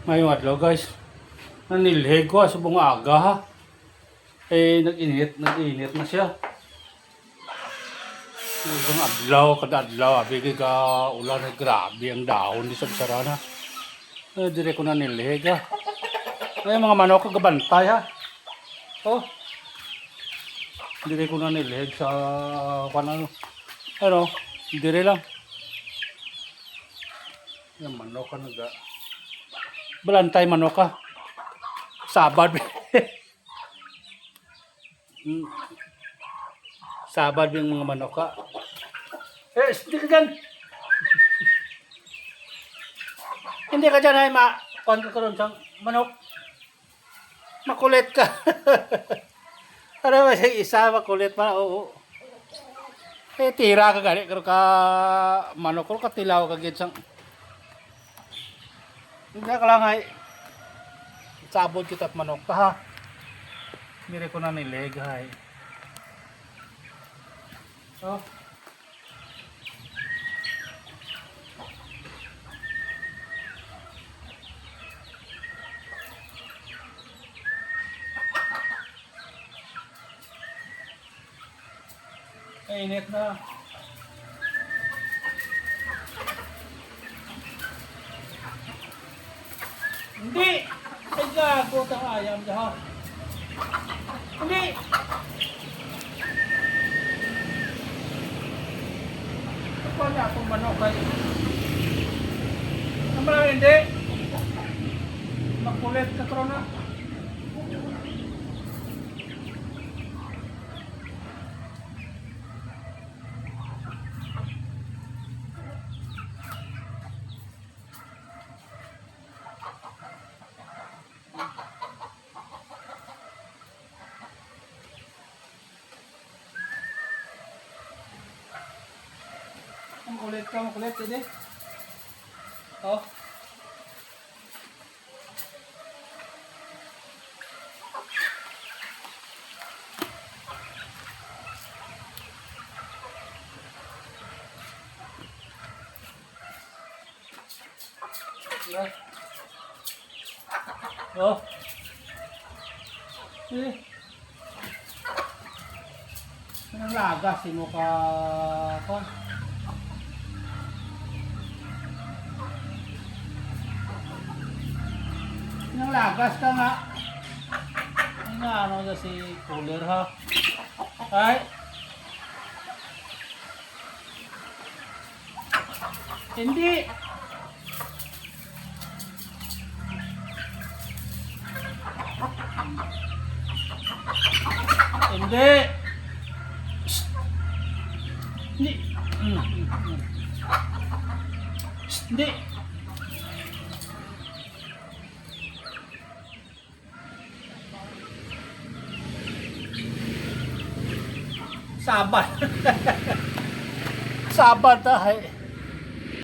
Ngayong adlaw guys, nanilhig ko sa bunga aga ha. Nag-init na siya. Ngayong adlaw, kada adlaw, abigay ka ulan, grabe ang dahon di sagsara na. Dire ko nanilhig ha. Mga manok ko gabantay ha. Oh, dire ko nanilhig sa kanano. Dire lang. Yung manok ka balantay manok ka. Sabad. Sabad yung mga manok ka. Hindi ka dyan. Hindi ka dyan ay kuwan ka ron sa manok. Makulit ka. Ano ba isa makulit pa? Oo. Tira ka gani. Pero ka manok ko katilaw ka gitsang. Hindi ka lang ay sabod kita at manok ka ha. Mire ko na nileg hay. Oh. Init na. Hindi! Ay gago tang ayam dyan. Hindi! Ako na akong manok kayo. Naman hindi. Makulit ka tro na. Makulit ini. Oh. Ya. Oh. Nang lagas si mo ka kon. Nang lagas ka nga. Ay nga ano na si cooler ha. Ay. Hindi. Hindi. Hindi. Hindi. Sabad. Sabad ay.